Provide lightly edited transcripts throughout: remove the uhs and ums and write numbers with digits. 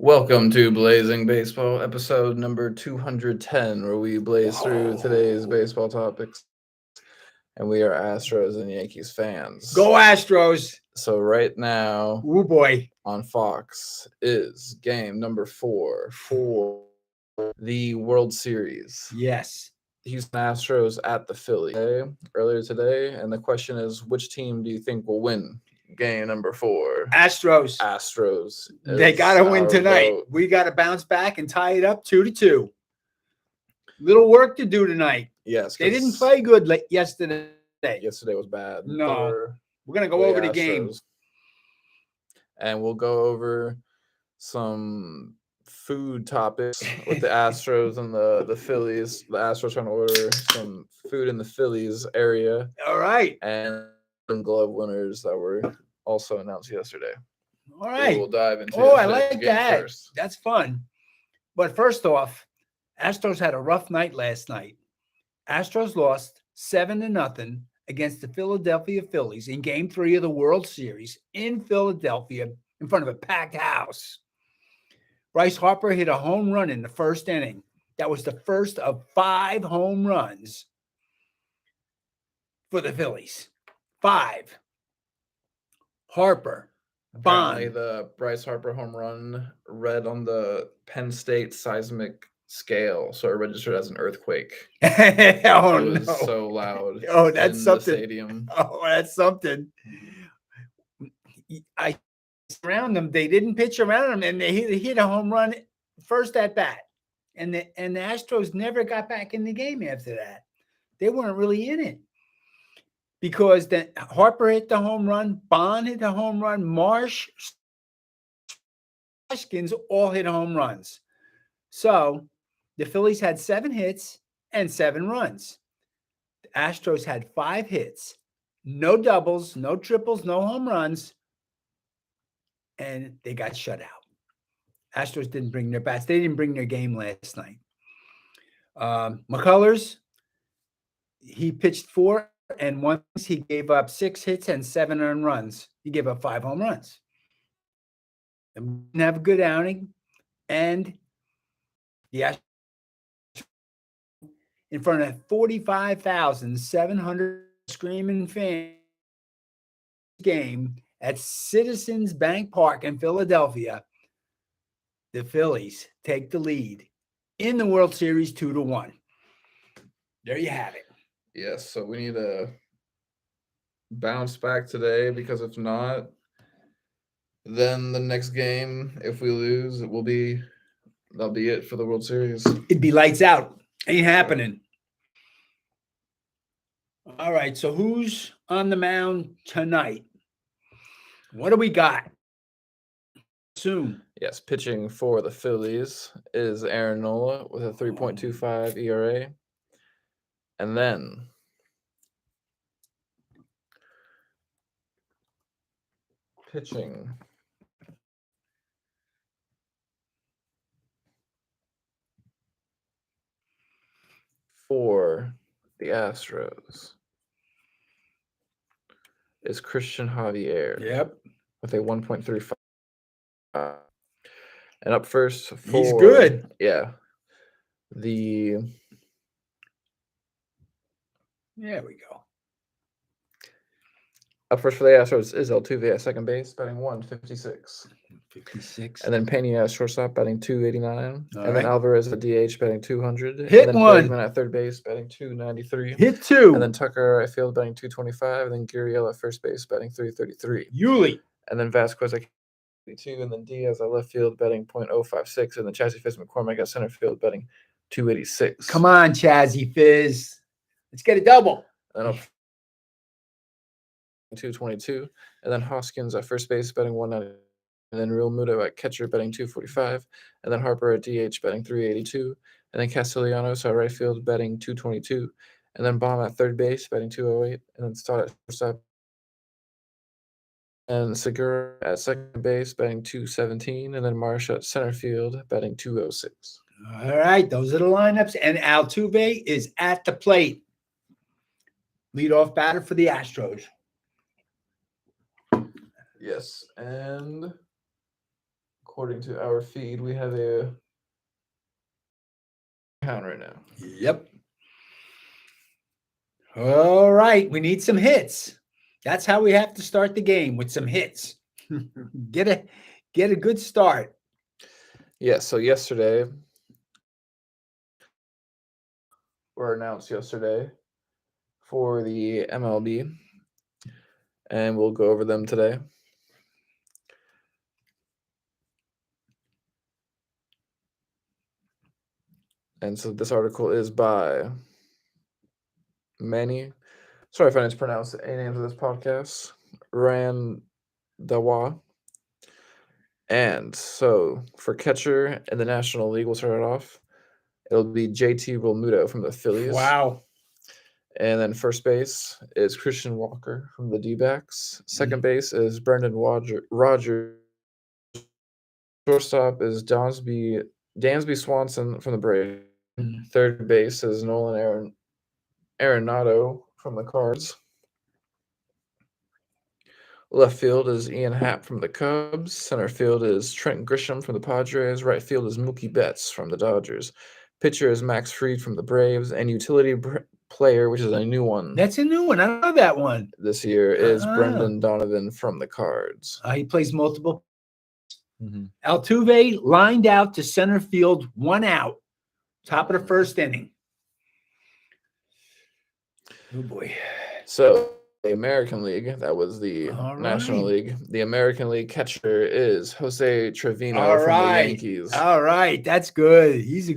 Welcome to Blazing Baseball, episode number 210, where we blaze through today's baseball topics. And we are Astros and Yankees fans. Go Astros. So right now Oh boy. on Fox is game number 4 for the World Series. Yes. Houston Astros at the Phillies earlier today. And the question is, which team do you think will win game number 4? Astros. Astros. They got to win tonight. Vote. We got to bounce back and tie it up 2-2. Little work to do tonight. Yes. They didn't play good yesterday. Yesterday was bad. No. We're going to go over the game. And we'll go over some food topics with the Astros and the Phillies. The Astros trying to order some food in the Phillies area. All right. And some glove winners that were also announced yesterday. All right. We'll dive into I like that. First. That's fun. But first off, Astros had a rough night last night. Astros lost 7-0 against the Philadelphia Phillies in Game 3 of the World Series in Philadelphia in front of a packed house. Bryce Harper hit a home run in the first inning. That was the first of 5 home runs for the Phillies. 5. Harper. Apparently the Bryce Harper home run read on the Penn State seismic scale, so it registered as an earthquake. It was so loud. Oh, that's something. The stadium. Oh, that's something. I around them. They didn't pitch around them, and they hit a home run first at bat. And the Astros never got back in the game after that. They weren't really in it. Because then Harper hit the home run, Bond hit the home run, Marsh, Hoskins all hit home runs. So the Phillies had 7 hits and 7 runs. The Astros had 5 hits, no doubles, no triples, no home runs, and they got shut out. Astros didn't bring their bats. They didn't bring their game last night. McCullers, he pitched 4. And once he gave up 6 hits and 7 earned runs. He gave up 5 home runs. And didn't have a good outing. And the Astros in front of 45,700 screaming fans game at Citizens Bank Park in Philadelphia. The Phillies take the lead in the World Series 2-1. There you have it. Yes, so we need to bounce back today, because if not, then the next game, if we lose, that'll be it for the World Series. It'd be lights out. Ain't happening. All right, so who's on the mound tonight? What do we got? Soon. Yes, pitching for the Phillies is Aaron Nola with a 3.25 ERA. And then pitching for the Astros is Christian Javier. Yep. With a 1.35. And up first for... He's good. Yeah. There we go. Up first for the Astros is Altuve at second base, batting 156. 56. And then Pena at shortstop, batting 289. Then Alvarez at DH, batting 200. Hit and then one. Bregman at third base, batting 293. Hit 2. And then Tucker at field, batting 225. And then Gurriel at first base, batting 333. Yuli. And then Vasquez at 2. And then Diaz at left field, batting .056. And then Chazzy Fizz McCormick at center field, batting 286. Come on, Chazzy Fizz. Let's get a double. And then up 222. And then Hoskins at first base, batting 190. And then Real Muto at catcher, batting 245. And then Harper at DH, batting 382. And then Castellanos at right field, batting 222. And then Baum at third base, batting 208. And then Stott at shortstop. And Segura at second base, batting 217. And then Marsh at center field, batting 206. All right, those are the lineups. And Altuve is at the plate. Leadoff batter for the Astros. Yes, and according to our feed, we have a count right now. Yep. All right. We need some hits. That's how we have to start the game, with some hits. get a good start. Yeah, so yesterday, were announced yesterday for the MLB, and we'll go over them today. And so this article is by Manny. Sorry if I mispronounced the names of this podcast. Randawa. And so for catcher in the National League, we'll start it off. It'll be JT Realmuto from the Phillies. Wow. And then first base is Christian Walker from the D-backs. Second base is Brendan Rodgers. Shortstop is Dansby Swanson from the Braves. Third base is Nolan Arenado from the Cards. Left field is Ian Happ from the Cubs. Center field is Trent Grisham from the Padres. Right field is Mookie Betts from the Dodgers. Pitcher is Max Fried from the Braves. And utility player, which is a new one. That's a new one. I don't know that one. This year is Brendan Donovan from the Cards. He plays multiple. Altuve lined out to center field, 1 out, top of the first inning. Oh, boy. So the American League, that was the National League. The American League catcher is Jose Trevino from the Yankees. All right, that's good. He's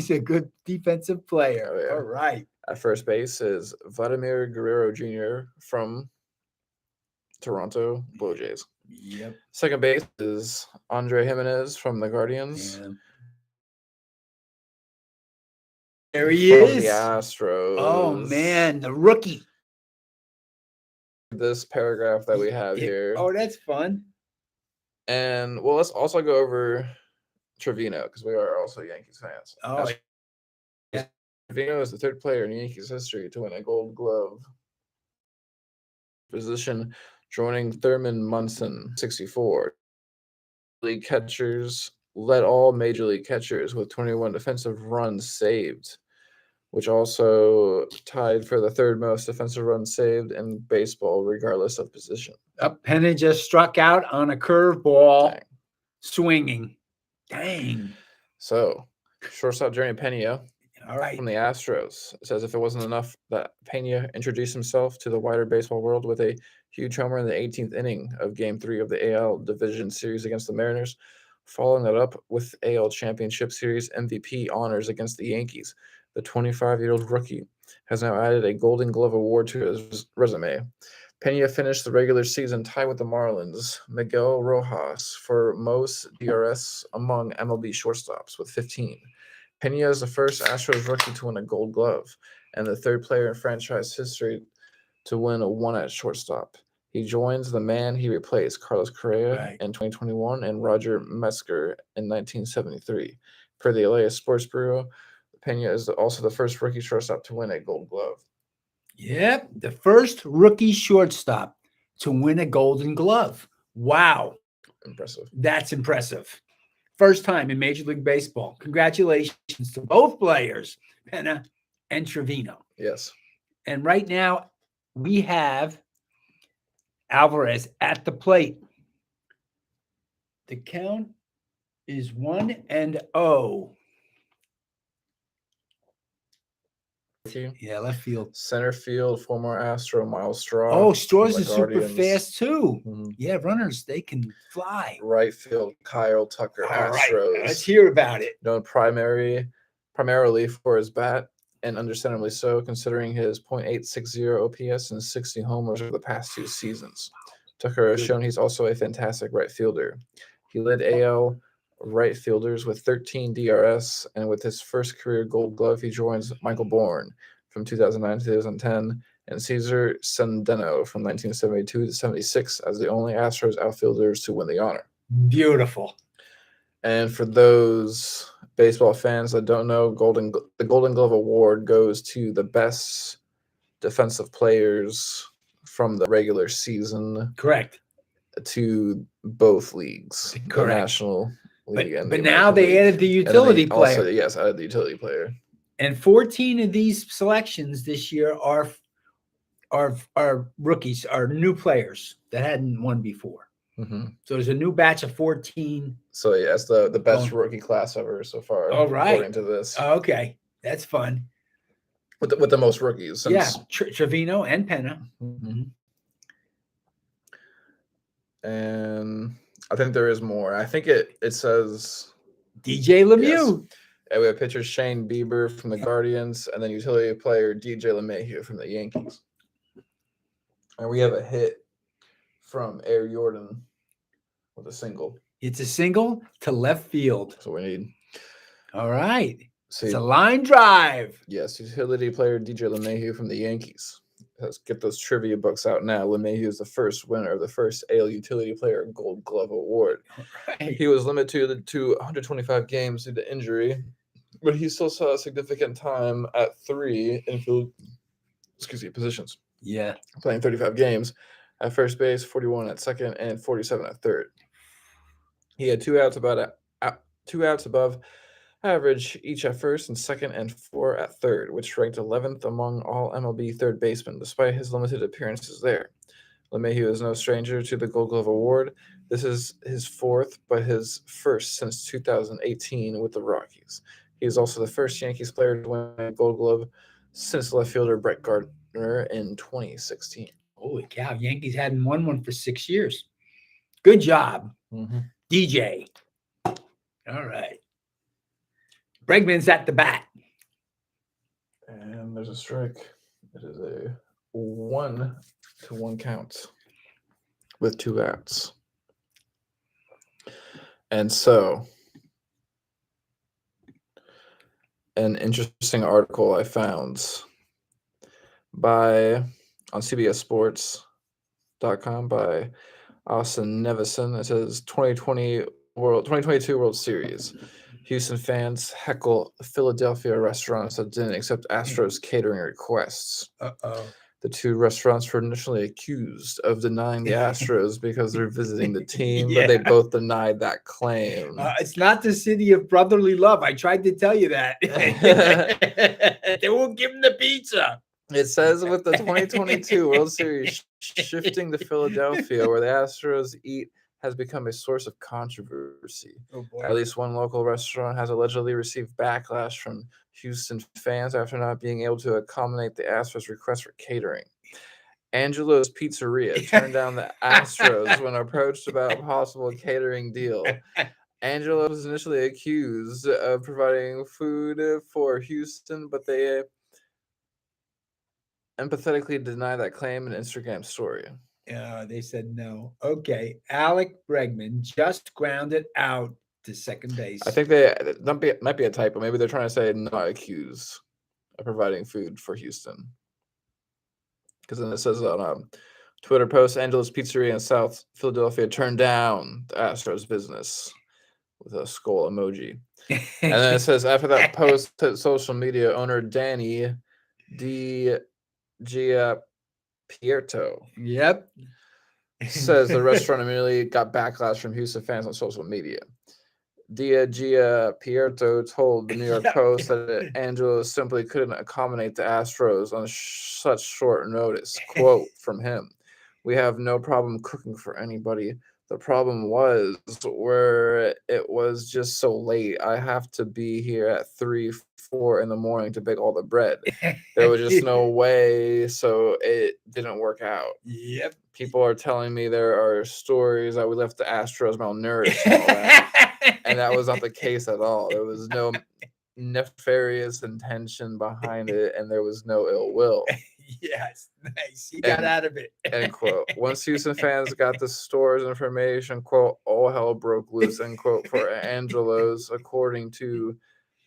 a good defensive player. Oh, yeah. All right. At first base is Vladimir Guerrero Jr. from Toronto Blue Jays. Yep. Second base is Andre Jimenez from the Guardians. Yeah. There he from is. The Astros. Oh, man, the rookie. This paragraph that we have here. Oh, that's fun. And, well, let's also go over Trevino, because we are also Yankees fans. Oh, yeah. Trevino is the third player in Yankees history to win a Gold Glove position, joining Thurman Munson, 64. League catchers led all major league catchers with 21 defensive runs saved, which also tied for the third most defensive runs saved in baseball, regardless of position. Pena just struck out on a curveball, swinging. Dang. So, shortstop Jeremy Pena. All right. From the Astros. It says if it wasn't enough that Pena introduced himself to the wider baseball world with a huge homer in the 18th inning of Game 3 of the AL Division Series against the Mariners, following that up with AL Championship Series MVP honors against the Yankees, the 25-year-old rookie has now added a Golden Glove award to his resume. Pena finished the regular season tied with the Marlins, Miguel Rojas, for most DRS among MLB shortstops with 15. Pena is the first Astros rookie to win a Gold Glove and the third player in franchise history to win a one at shortstop. He joins the man he replaced, Carlos Correa, in 2021 and Roger Metzger in 1973. Per the LA Sports Bureau, Pena is also the first rookie shortstop to win a Gold Glove. Yep, the first rookie shortstop to win a Golden Glove. Wow. Impressive. That's impressive. First time in Major League Baseball. Congratulations to both players, Pena and Trevino. Yes. And right now, we have Alvarez at the plate. The count is 1-0. Yeah, left field. Center field, former Astro Miles Straw. Oh, Straw's is super fast too. Mm-hmm. Yeah, runners, they can fly. Right field, Kyle Tucker, All Astros. Right. Let's hear about it. Known primarily for his bat, and understandably so, considering his .860 OPS and 60 homers over the past 2 seasons. Tucker has shown he's also a fantastic right fielder. He led AL right fielders with 13 DRS, and with his first career Gold Glove, he joins Michael Bourne from 2009 to 2010 and Cesar Centeno from 1972 to 76 as the only Astros outfielders to win the honor. Beautiful. And for those baseball fans that don't know, the Golden Glove Award goes to the best defensive players from the regular season. Correct. To both leagues, Correct. the National league and the But now American they League. added the And then utility they also, player. yes, added the utility player. And 14 of these selections this year are rookies, are new players that hadn't won before. Mm-hmm. So there's a new batch of 14. So yeah, it's the best Going. rookie class ever so far, All right. according to this. Okay, that's fun. With the most rookies since Trevino and Penna. Mm-hmm. And I think there is more. I think it says DJ Lemieux. Yes. And we have pitcher Shane Bieber from the Guardians, and then utility player DJ LeMahieu from the Yankees. And we have a hit from Air Jordan with a single. It's a single to left field. That's what we need. All right. See, it's a line drive. Yes, utility player DJ LeMahieu from the Yankees. Let's get those trivia books out now. LeMahieu is the first winner of the first AL Utility Player Gold Glove Award. Right. He was limited to 125 games due to injury, but he still saw a significant time at 3 infield positions. Yeah. Playing 35 games at first base, 41 at second, and 47 at third. He had 2 outs above average each at first and second and 4 at third, which ranked 11th among all MLB third basemen, despite his limited appearances there. LeMahieu is no stranger to the Gold Glove Award. This is his 4th, but his first since 2018 with the Rockies. He is also the first Yankees player to win a Gold Glove since left fielder Brett Gardner in 2016. Holy cow. Yankees hadn't won one for 6 years. Good job, DJ. All right. Bregman's at the bat. And there's a strike. It is a 1-1 count with 2 outs. And so, an interesting article I found on CBSSports.com by Austin Nevison. It says 2022 World Series. Houston fans heckle Philadelphia restaurants that didn't accept Astros catering requests. Uh-oh. The 2 restaurants were initially accused of denying the Astros because they're visiting the team, but they both denied that claim. It's not the city of brotherly love. I tried to tell you that. They won't give him the pizza. It says with the 2022 World Series shifting to Philadelphia, where the Astros eat, has become a source of controversy. Oh boy. At least one local restaurant has allegedly received backlash from Houston fans after not being able to accommodate the Astros' request for catering. Angelo's Pizzeria turned down the Astros when approached about a possible catering deal. Angelo was initially accused of providing food for Houston, but they empathetically denied that claim in an Instagram story. They said no. Okay. Alec Bregman just grounded out to second base. I think might be a typo. Maybe they're trying to say not accused of providing food for Houston. Because then it says on a Twitter post, Angelo's Pizzeria in South Philadelphia turned down the Astros business with a skull emoji. And then it says after that post to social media, owner Danny Giapierto says the restaurant immediately got backlash from Houston fans on social media. Giapierto told the New York Post that Angelo simply couldn't accommodate the Astros on such short notice. Quote from him, "We have no problem cooking for anybody. The problem was where it was just so late. I have to be here at 3, 4 in the morning to bake all the bread. There was just no way, so it didn't work out." Yep. People are telling me there are stories that we left the Astros malnourished and all that. And that was not the case at all. There was no nefarious intention behind it, and there was no ill will. Yes, nice. He got out of it. End quote. Once Houston fans got the store's information, quote, all hell broke loose, end quote, for Angelo's, according to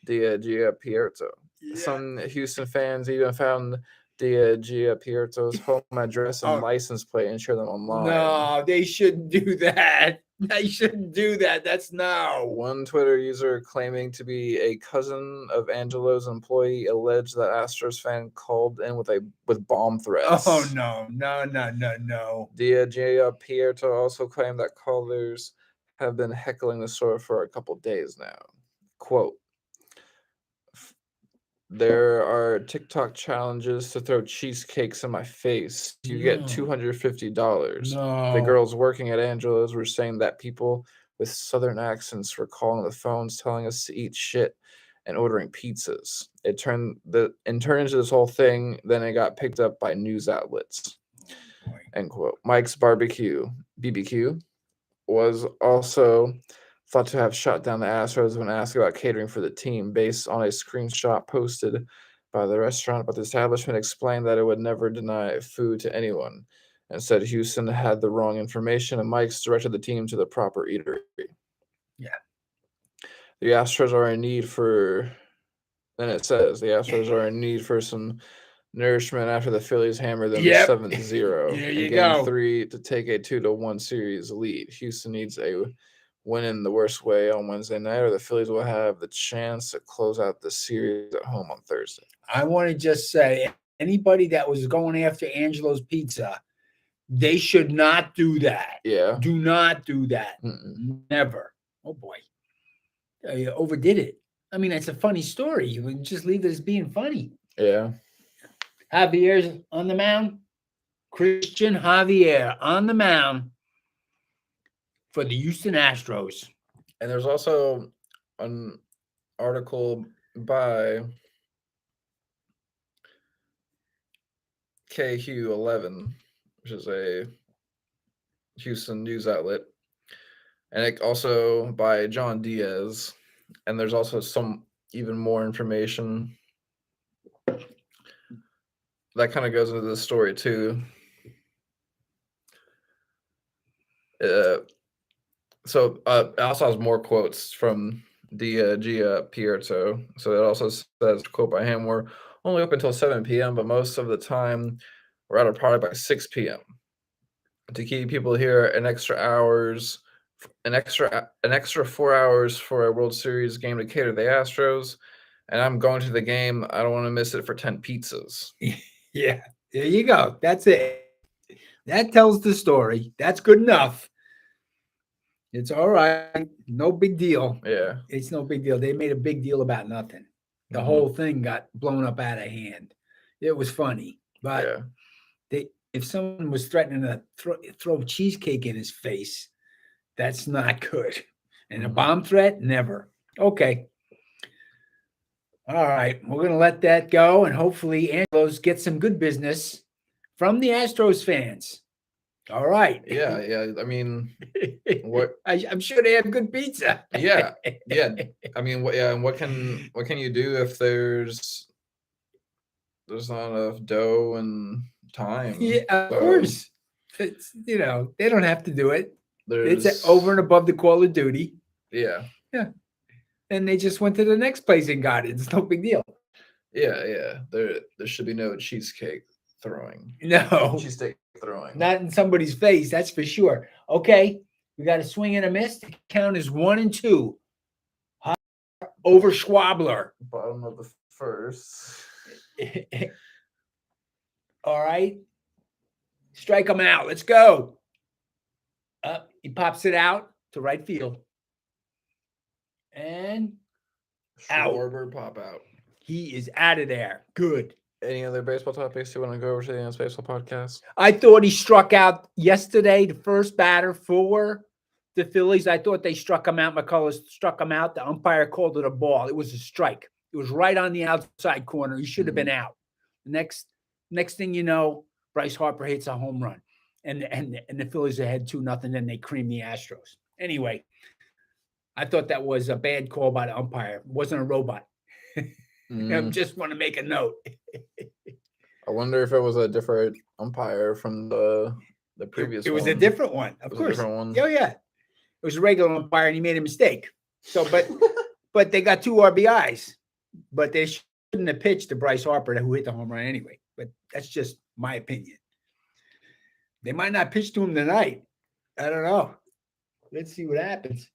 Giapierto. Yeah. Some Houston fans even found Giapierto's home address and license plate and shared them online. No, they shouldn't do that. They shouldn't do that. That's no. One Twitter user claiming to be a cousin of Angelo's employee alleged that Astros fan called in with bomb threats. Oh no. Giapierto also claimed that callers have been heckling the store for a couple days now. Quote, there are TikTok challenges to throw cheesecakes in my face. You get No. $250. The No. girls working at Angelo's were saying that people with southern accents were calling the phones telling us to eat shit and ordering pizzas. It turned into this whole thing, then it got picked up by news outlets. Boy. End quote. Mike's Barbecue, BBQ, was also thought to have shut down the Astros when asked about catering for the team based on a screenshot posted by the restaurant, but the establishment explained that it would never deny food to anyone and said Houston had the wrong information and Mike's directed the team to the proper eatery. Yeah. The Astros are in need for, then it says, the Astros are in need for some nourishment after the Phillies hammered them Yep. 7-0 There in you Game go. 3 to take a 2-1 series lead. Houston needs a win in the worst way on Wednesday night, or the Phillies will have the chance to close out the series at home on Thursday. I want to just say, anybody that was going after Angelo's Pizza, they should not do that. Yeah. Do not do that. Mm-mm. Never. Oh boy. You overdid it. I mean, it's a funny story. You would just leave it as being funny. Yeah. Javier's on the mound. Christian Javier on the mound for the Houston Astros. And there's also an article by KQ11, which is a Houston news outlet, and it also by John Diaz. And there's also some even more information that kind of goes into this story too. So it also has more quotes from Gia Pierto. So it also says, quote by him, we're only open until 7 p.m., but most of the time we're out of product by 6 p.m. To keep people here an extra 4 hours for a World Series game to cater to the Astros. And I'm going to the game. I don't want to miss it for 10 pizzas. Yeah, there you go. That's it. That tells the story. That's good enough. It's all right. No big deal. Yeah. It's no big deal. They made a big deal about nothing. The whole thing got blown up out of hand. It was funny, but if someone was threatening to throw cheesecake in his face, that's not good. And a bomb threat, never. Okay. All right. We're going to let that go, and hopefully Angelo's get some good business from the Astros fans. All right. Yeah. I mean, what? I'm sure they have good pizza. Yeah. I mean, what can you do if there's not enough dough and time? Yeah, of course. It's, they don't have to do it. It's over and above the Call of Duty. Yeah. And they just went to the next place and got it. It's no big deal. Yeah. There should be no cheesecake throwing. No. Cheesesteak throwing. Not in somebody's face, that's for sure. Okay. We got a swing and a miss. The count is 1-2. Over Schwabler. Bottom of the first. All right. Strike him out. Let's go. He pops it out to right field. And Schwarber pop out. He is out of there. Good. Any other baseball topics you want to go over to the Honest Baseball Podcast? I thought he struck out yesterday, the first batter for the Phillies. I thought they struck him out. McCullers struck him out. The umpire called it a ball. It was a strike. It was right on the outside corner. He should have been out. Next thing you know, Bryce Harper hits a home run. And the Phillies are ahead 2-0, then they cream the Astros. Anyway, I thought that was a bad call by the umpire. It wasn't a robot. I just want to make a note. I wonder if it was a different umpire from the previous one. It was a different one, of course. A different one. Oh, yeah. It was a regular umpire, and he made a mistake. So, but they got 2 RBIs. But they shouldn't have pitched to Bryce Harper, who hit the home run anyway. But that's just my opinion. They might not pitch to him tonight. I don't know. Let's see what happens.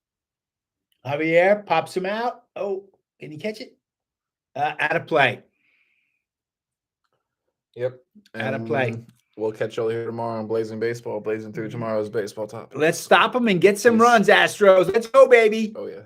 Javier pops him out. Oh, can he catch it? Out of play. Yep. Out of play. We'll catch y'all here tomorrow on Blazing Baseball, blazing through tomorrow's baseball topics. Let's stop them and get some Peace. runs, Astros. Let's go, baby. Oh, yeah.